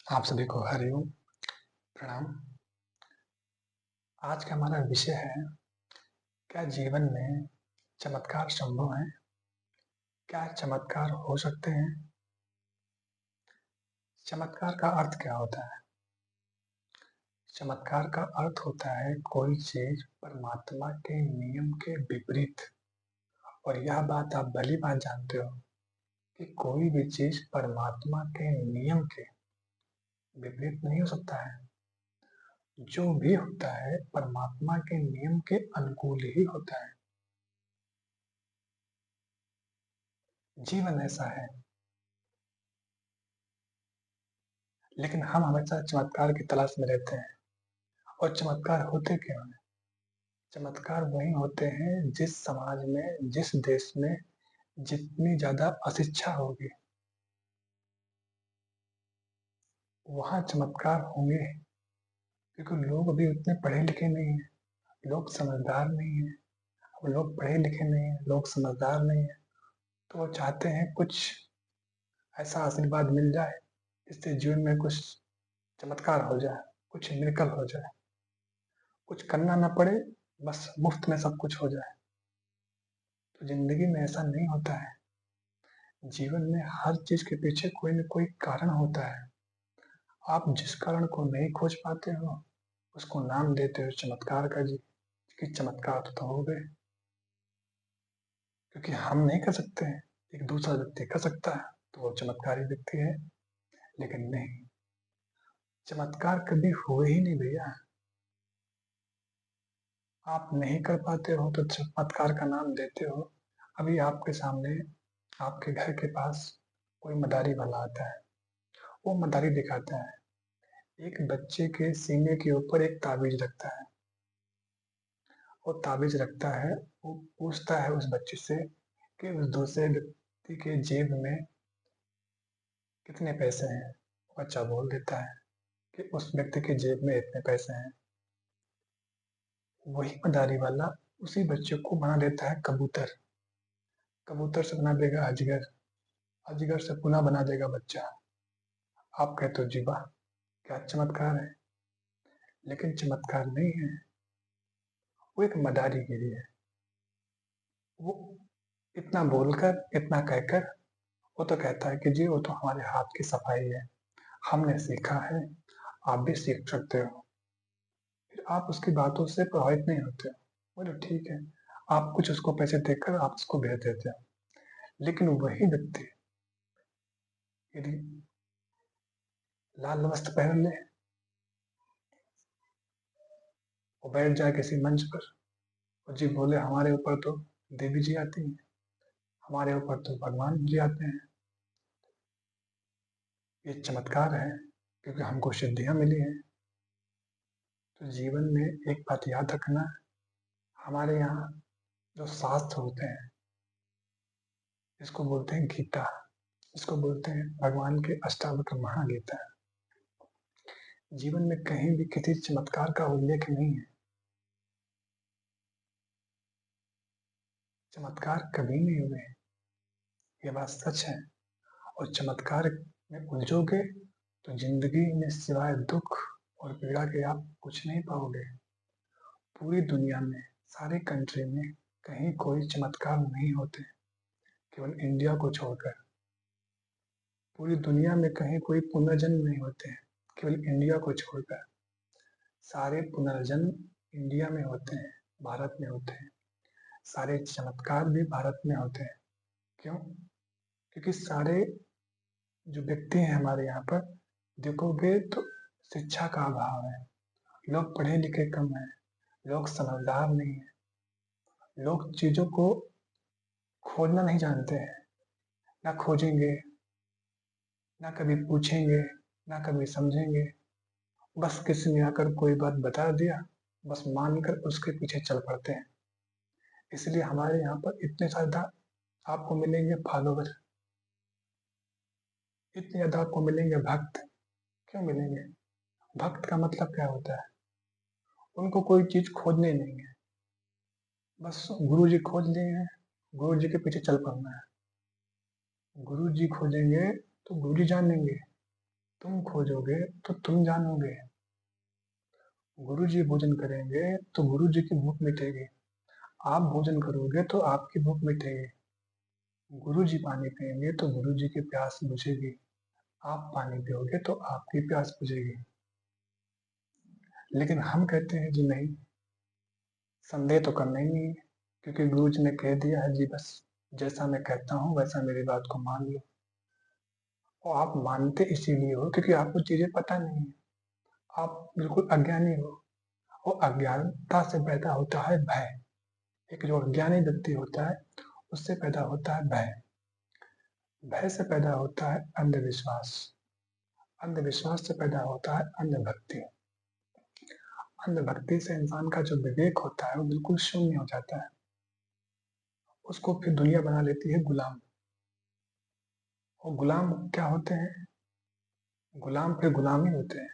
आप सभी को हरिओम, प्रणाम। आज का हमारा विषय है, क्या जीवन में चमत्कार संभव है? क्या चमत्कार हो सकते हैं? चमत्कार का अर्थ क्या होता है? चमत्कार का अर्थ होता है कोई चीज परमात्मा के नियम के विपरीत। और यह बात आप भली बात जानते हो कि कोई भी चीज परमात्मा के नियम के विपरीत नहीं हो सकता है। जो भी होता है परमात्मा के नियम के अनुकूल ही होता है। जीवन ऐसा है, लेकिन हम हमेशा चमत्कार की तलाश में रहते हैं। और चमत्कार होते क्यों हैं? चमत्कार वही होते हैं जिस समाज में, जिस देश में जितनी ज्यादा अशिक्षा होगी, वहाँ चमत्कार होंगे। क्योंकि लोग अभी उतने पढ़े लिखे नहीं हैं, लोग समझदार नहीं हैं। अब लोग पढ़े लिखे नहीं हैं, लोग समझदार नहीं हैं, तो वो चाहते हैं कुछ ऐसा आशीर्वाद मिल जाए जिससे जीवन में कुछ चमत्कार हो जाए, कुछ मिरेकल हो जाए, कुछ करना ना पड़े, बस मुफ्त में सब कुछ हो जाए। तो जिंदगी में ऐसा नहीं होता है। जीवन में हर चीज के पीछे कोई न कोई कारण होता है। आप जिस कारण को नहीं खोज पाते हो, उसको नाम देते हो चमत्कार का जी, कि चमत्कार तो हो गए। क्योंकि हम नहीं कर सकते हैं, एक दूसरा व्यक्ति कर सकता है, तो वो चमत्कारी व्यक्ति है। लेकिन नहीं, चमत्कार कभी हुए ही नहीं भैया। आप नहीं कर पाते हो तो चमत्कार का नाम देते हो। अभी आपके सामने, आपके घर के पास कोई मदारी वाला आता है, वो मदारी दिखाता है, एक बच्चे के सीने के ऊपर एक ताबीज रखता है। वो ताबीज रखता है, वो पूछता है उस बच्चे से कि उस दूसरे व्यक्ति के जेब में कितने पैसे हैं। बच्चा बोल देता है कि उस व्यक्ति के जेब में इतने पैसे हैं। वही मदारी वाला उसी बच्चे को बना देता है कबूतर, कबूतर से बना देगा अजगर, अजगर से पुनः बना देगा बच्चा। आप कहते हो जी वाह, क्या चमत्कार है। लेकिन चमत्कार नहीं है, वो एक मदारीगिरी है। वो इतना बोलकर, इतना कहकर, वो तो कहता है कि जी वो तो हमारे हाथ की सफाई है, हमने सीखा है, आप भी सीख सकते हो। फिर आप उसकी बातों से प्रभावित नहीं होते हो, बोले ठीक है, आप कुछ उसको पैसे देकर आप उसको भेज देते हो। लेकिन वही व्यक्ति यदि लाल वस्त्र पहन ले, वो बैठ जाए किसी मंच पर और जी बोले हमारे ऊपर तो देवी जी आती हैं, हमारे ऊपर तो भगवान जी आते हैं, ये चमत्कार है क्योंकि हमको सिद्धियां मिली हैं। तो जीवन में एक बात याद रखना, हमारे यहाँ जो शास्त्र होते हैं, इसको बोलते हैं गीता, इसको बोलते हैं भगवान के अष्टावक्र महागीता। जीवन में कहीं भी किसी चमत्कार का उल्लेख नहीं है। चमत्कार कभी नहीं हुए, ये बात सच है। और चमत्कार में उलझोगे तो जिंदगी में सिवाय दुख और पीड़ा के आप कुछ नहीं पाओगे। पूरी दुनिया में, सारे कंट्री में कहीं कोई चमत्कार नहीं होते, केवल इंडिया को छोड़कर। पूरी दुनिया में कहीं कोई पुनर्जन्म नहीं होते, केवल इंडिया को छोड़कर। सारे पुनर्जन्म इंडिया में होते हैं, भारत में होते हैं। सारे चमत्कार भी भारत में होते हैं। क्यों? क्योंकि सारे जो व्यक्ति हैं हमारे यहाँ पर, देखोगे तो शिक्षा का अभाव है। लोग पढ़े लिखे कम हैं, लोग समझदार नहीं हैं, लोग चीजों को खोजना नहीं जानते हैं। ना खोजेंगे, ना कभी पूछेंगे, ना कभी समझेंगे। बस किसी ने आकर कोई बात बता दिया, बस मानकर उसके पीछे चल पड़ते हैं। इसलिए हमारे यहाँ पर इतने ज्यादा आपको मिलेंगे फॉलोवर, इतने ज्यादा आपको मिलेंगे भक्त। क्यों मिलेंगे? भक्त का मतलब क्या होता है? उनको कोई चीज खोजने नहीं है, बस गुरु जी खोज लिए हैं, गुरु जी के पीछे चल पड़ना है। गुरु जी खोजेंगे तो गुरु जी जानेंगे, तुम खोजोगे तो तुम जानोगे। गुरु जी भोजन करेंगे तो गुरु जी की भूख मिटेगी। आप भोजन करोगे तो आपकी भूख मिटेगी। गुरु जी पानी पिएंगे तो गुरु जी की प्यास बुझेगी। आप पानी पियोगे तो आपकी प्यास बुझेगी। लेकिन हम कहते हैं जी नहीं, संदेह तो करना ही नहीं है, क्योंकि गुरु जी ने कह दिया है जी, बस जैसा मैं कहता हूँ वैसा मेरी बात को मान लो। और आप मानते इसीलिए हो क्योंकि आपको चीजें पता नहीं है, आप बिल्कुल अज्ञानी हो। और अज्ञानता से पैदा होता है भय। एक जो अज्ञानी व्यक्ति होता है उससे पैदा होता है भय। भय से पैदा होता है अंधविश्वास। अंधविश्वास से पैदा होता है अंधभक्ति। अंधभक्ति से इंसान का जो विवेक होता है वो बिल्कुल शून्य हो जाता है। उसको फिर दुनिया बना लेती है गुलाम। और गुलाम क्या होते हैं? गुलाम फिर गुलाम ही होते हैं।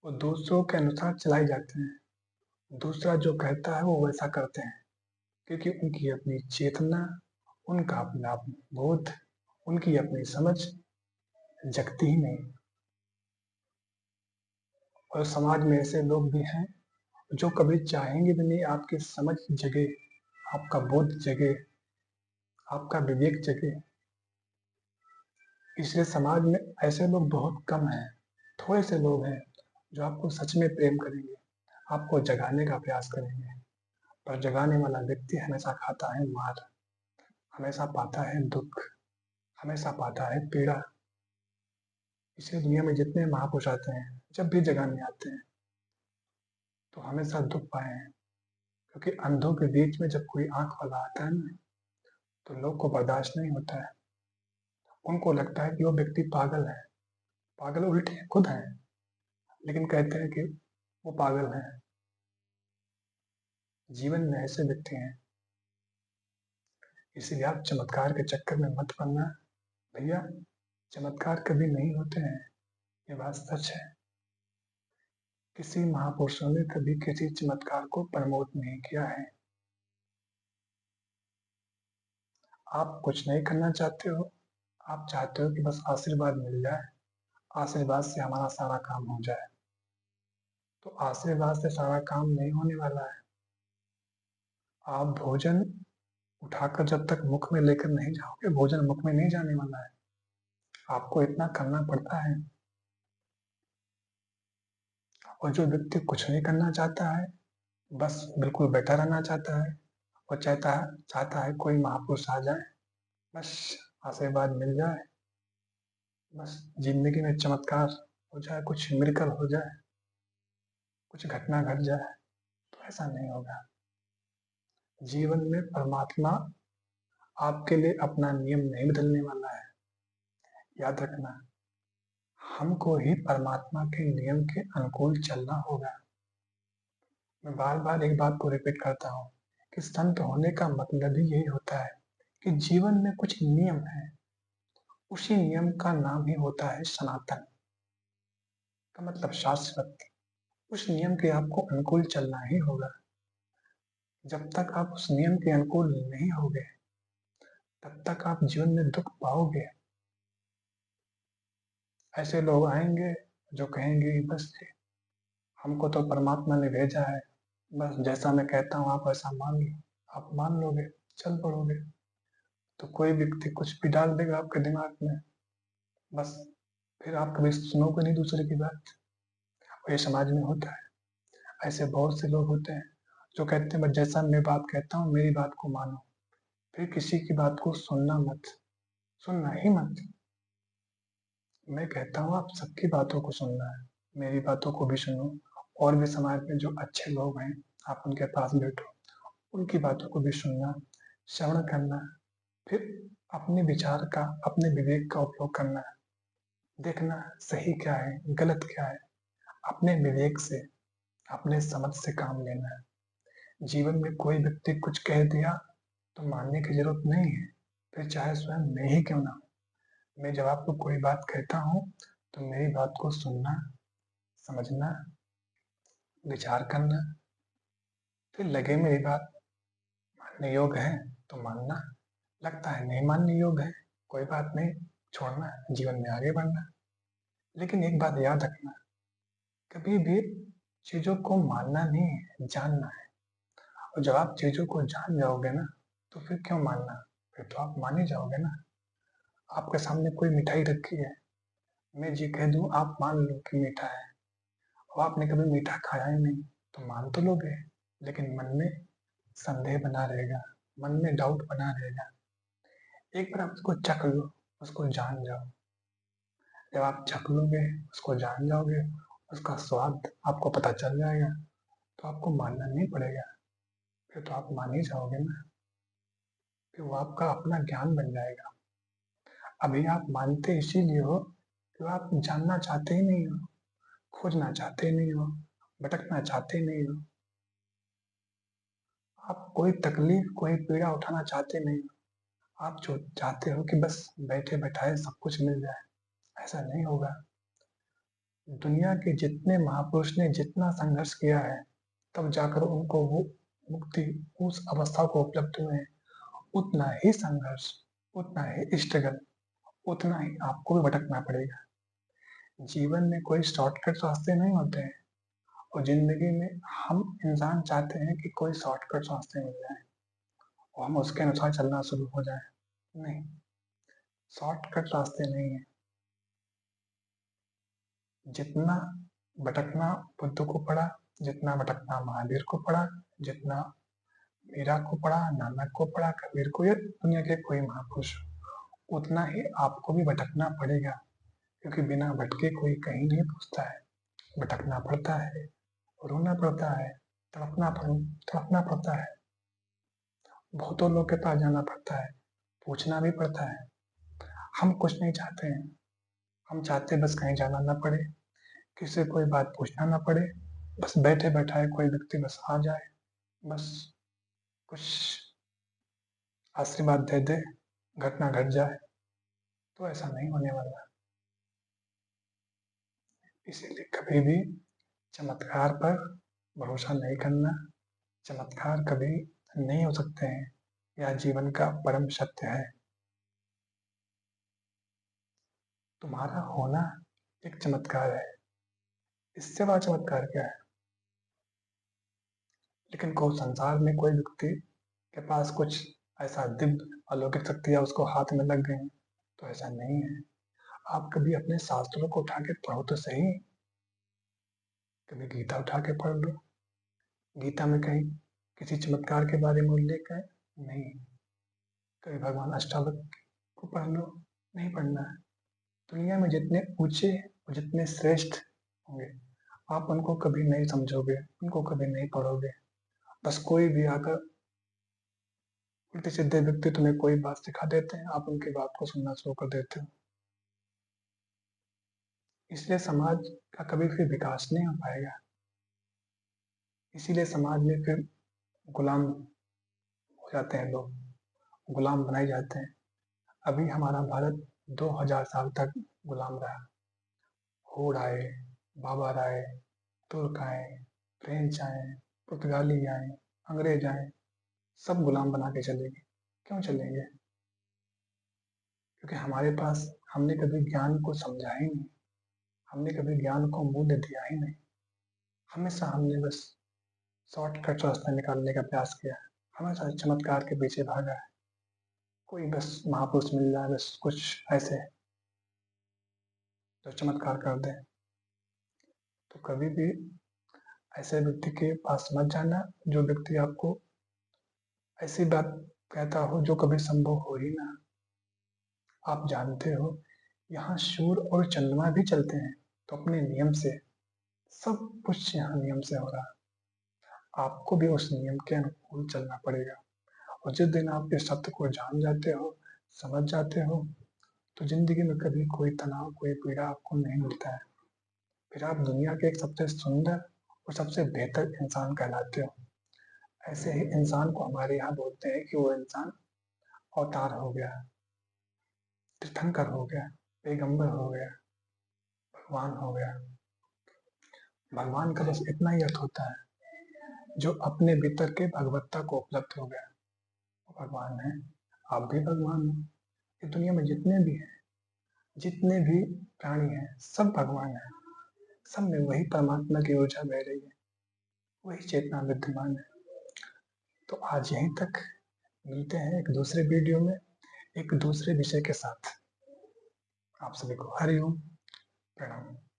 वो दूसरों के अनुसार चलाए जाते हैं। दूसरा जो कहता है वो वैसा करते हैं, क्योंकि उनकी अपनी चेतना, उनका अपना बोध, उनकी अपनी समझ जगती ही नहीं। और समाज में ऐसे लोग भी हैं जो कभी चाहेंगे भी नहीं आपकी समझ जगे, आपका बोध जगे, आपका विवेक जगे। इसलिए समाज में ऐसे लोग बहुत कम हैं। थोड़े से लोग हैं जो आपको सच में प्रेम करेंगे, आपको जगाने का प्रयास करेंगे। पर जगाने वाला व्यक्ति हमेशा खाता है मार, हमेशा पाता है दुख, हमेशा पाता है पीड़ा। इसलिए दुनिया में जितने महापुरुष आते हैं, जब भी जगाने आते हैं तो हमेशा दुख पाए हैं। क्योंकि अंधों के बीच में जब कोई आंख वाला आता है ना, तो लोग को बर्दाश्त नहीं होता है। उनको लगता है कि वो व्यक्ति पागल है। पागल उल्टे खुद हैं, लेकिन कहते हैं कि वो पागल है। जीवन में ऐसे व्यक्ति हैं। इसीलिए आप चमत्कार के चक्कर में मत पड़ना भैया। चमत्कार कभी नहीं होते हैं, ये बात सच है। किसी महापुरुषों ने कभी किसी चमत्कार को प्रमोट नहीं किया है। आप कुछ नहीं करना चाहते हो, आप चाहते हो कि बस आशीर्वाद मिल जाए, आशीर्वाद से हमारा सारा काम हो जाए। तो आशीर्वाद से सारा काम नहीं होने वाला है। आप भोजन उठाकर जब तक मुख में लेकर नहीं जाओगे, भोजन मुख में नहीं जाने वाला है। आपको इतना करना पड़ता है। और जो व्यक्ति कुछ नहीं करना चाहता है, बस बिल्कुल बैठा रहना चाहता है और चाहता है कोई महापुरुष आ जाए, बस आशीर्वाद मिल जाए, बस जिंदगी में चमत्कार हो जाए, कुछ मिरेकल हो जाए, कुछ घटना घट जाए, तो ऐसा नहीं होगा। जीवन में परमात्मा आपके लिए अपना नियम नहीं बदलने वाला है। याद रखना, हमको ही परमात्मा के नियम के अनुकूल चलना होगा। मैं बार बार एक बात को रिपीट करता हूँ कि संत होने का मतलब ही यही होता है कि जीवन में कुछ नियम है, उसी नियम का नाम ही होता है सनातन। का मतलब शाश्वत। उस नियम के आपको अनुकूल चलना ही होगा। जब तक आप उस नियम के अनुकूल नहीं होगे, तब तक आप जीवन में दुख पाओगे। ऐसे लोग आएंगे जो कहेंगे बस हमको तो परमात्मा ने भेजा है, बस जैसा मैं कहता हूँ आप ऐसा मान लो। आप मान लोगे, चल पड़ोगे, तो कोई व्यक्ति कुछ भी डाल देगा आपके दिमाग में, बस फिर आप कभी सुनोगे नहीं दूसरे की बात। और ये समाज में होता है। ऐसे बहुत से लोग होते हैं जो कहते हैं बस जैसा मैं बात कहता हूँ मेरी बात को मानो, फिर किसी की बात को सुनना मत, सुनना ही मत। मैं कहता हूँ आप सबकी बातों को सुनना है, मेरी बातों को भी सुनो। और भी समाज में जो अच्छे लोग हैं, आप उनके पास बैठो, उनकी बातों को भी सुनना, श्रवण करना, फिर अपने विचार का, अपने विवेक का उपयोग करना, देखना सही क्या है गलत क्या है, अपने विवेक से, अपने समझ से काम लेना है। जीवन में कोई व्यक्ति कुछ कह दिया तो मानने की जरूरत नहीं है, फिर चाहे स्वयं मैं ही क्यों ना हो। मैं जब आपको कोई बात कहता हूँ तो मेरी बात को सुनना, समझना, विचार करना, फिर लगे मेरी बात मानने योग्य है तो मानना, लगता है नहीं मानने योग्य है, कोई बात नहीं, छोड़ना, जीवन में आगे बढ़ना। लेकिन एक बात याद रखना, कभी भी चीज़ों को मानना नहीं है, जानना है। और जब आप चीज़ों को जान जाओगे ना, तो फिर क्यों मानना? फिर तो आप मान ही जाओगे ना। आपके सामने कोई मिठाई रखी है, मैं जी कह दूँ आप मान लो कि मीठा है, और आपने कभी मीठा खाया ही नहीं, तो मान तो लोगे, लेकिन मन में संदेह बना रहेगा, मन में डाउट बना रहेगा। एक बार आप उसको चख लो, उसको जान जाओ। जब आप चख लोगे, उसको जान जाओगे, उसका स्वाद आपको पता चल जाएगा, तो आपको मानना नहीं पड़ेगा, फिर तो आप मान ही जाओगे ना। फिर वो आपका अपना ज्ञान बन जाएगा। अभी आप मानते इसीलिए हो कि आप जानना चाहते ही नहीं हो, खोजना चाहते नहीं हो, भटकना चाहते नहीं हो। आप कोई तकलीफ, कोई पीड़ा उठाना चाहते नहीं हो। आप जो चाहते हो कि बस बैठे बैठाए सब कुछ मिल जाए। ऐसा नहीं होगा। दुनिया के जितने महापुरुष ने जितना संघर्ष किया है, तब जाकर उनको वो मुक्ति, उस अवस्था को उपलब्ध हुए हैं। उतना ही संघर्ष, उतना ही स्ट्रगल, उतना ही आपको भी भटकना पड़ेगा। जीवन में कोई शॉर्टकट रास्ते नहीं होते हैं, और जिंदगी में हम इंसान चाहते हैं कि कोई शॉर्टकट रास्ते मिल जाए और हम उसके अनुसार चलना शुरू हो जाए। नहीं, शॉर्टकट रास्ते नहीं है। जितना भटकना बुद्ध को पड़ा, जितना भटकना महावीर को पड़ा, जितना मीरा को पड़ा, नानक को पड़ा, कबीर को, या दुनिया के कोई महापुरुष, उतना ही आपको भी भटकना पड़ेगा। क्योंकि बिना भटके कोई कहीं नहीं पहुंचता है। भटकना पड़ता है, रोना पड़ता है, तड़पना पड़ता है, बहुतों लोग के पास जाना पड़ता है, पूछना भी पड़ता है। हम कुछ नहीं चाहते हैं, हम चाहते बस कहीं जाना ना पड़े, किसी से कोई बात पूछना ना पड़े, बस बैठे बैठाए कोई व्यक्ति बस आ जाए, बस कुछ आशीर्वाद दे दे, घटना घट जाए। तो ऐसा नहीं होने वाला। इसीलिए कभी भी चमत्कार पर भरोसा नहीं करना। चमत्कार कभी नहीं हो सकते हैं, यह जीवन का परम सत्य है। तुम्हारा होना एक चमत्कार है, इससे बड़ा चमत्कार क्या है? लेकिन को संसार में कोई व्यक्ति के पास कुछ ऐसा दिव्य अलौकिक शक्तियां उसको हाथ में लग गई, तो ऐसा नहीं है। आप कभी अपने शास्त्रों को उठा के पढ़ो तो सही। कभी गीता उठा के पढ़ लो, गीता में कहीं किसी चमत्कार के बारे में उल्लेख है? नहीं। कभी भगवान अष्टावक्र को पढ़ लो, नहीं पढ़ना है। दुनिया में जितने ऊंचे और जितने श्रेष्ठ होंगे, आप उनको कभी नहीं समझोगे, उनको कभी नहीं पढ़ोगे। बस कोई भी आकर उल्टे सीधे व्यक्ति तुम्हें कोई बात सिखा देते हैं, आप उनकी बात को सुनना शुरू कर देते हो। इसलिए समाज का कभी फिर विकास नहीं हो पाएगा। इसीलिए समाज में फिर गुलाम हो जाते हैं लोग, गुलाम बनाए जाते हैं। अभी हमारा भारत 2000 साल तक गुलाम रहा। होड़ आए, बाबर आए, तुर्क आए, फ्रेंच आए, पुर्तगाली आए, अंग्रेज आए, सब गुलाम बना के चले गए। क्यों चलेंगे? क्योंकि हमारे पास, हमने कभी ज्ञान को समझा ही नहीं, हमने कभी ज्ञान को मूल्य दिया ही नहीं। हमेशा हमने बस शॉर्टकट रास्ता निकालने का प्रयास किया है, हमेशा चमत्कार के पीछे भागा है। कोई बस महापुरुष मिल जाए, बस कुछ ऐसे जो चमत्कार कर दे। तो कभी भी ऐसे व्यक्ति के पास मत जाना जो व्यक्ति आपको ऐसी बात कहता हो जो कभी संभव हो ही ना। आप जानते हो, यहाँ सूर्य और चंद्रमा भी चलते हैं, तो अपने नियम से। सब कुछ यहाँ नियम से हो रहा है। आपको भी उस नियम के अनुकूल चलना पड़ेगा। और जिस दिन आप इस सत्य को जान जाते हो, समझ जाते हो, तो जिंदगी में कभी कोई तनाव, कोई पीड़ा आपको नहीं मिलता है। फिर आप दुनिया के एक सबसे सुंदर और सबसे बेहतर इंसान कहलाते हो। ऐसे ही इंसान को हमारे यहाँ बोलते हैं कि वो इंसान अवतार हो गया, तीर्थंकर हो गया, पैगंबर हो गया, भगवान हो गया। भगवान का बस इतना ही अर्थ होता है, जो अपने भीतर के भगवत्ता को उपलब्ध हो गया, वो भगवान है। आप भी भगवान हो। इस दुनिया में जितने भी हैं, जितने भी प्राणी हैं सब भगवान हैं, सब में वही परमात्मा की ऊर्जा बह रही है, वही चेतना विद्यमान है। तो आज यहीं तक, मिलते हैं एक दूसरे वीडियो में एक दूसरे विषय के साथ। आप सभी को हरि ओम, प्रणाम।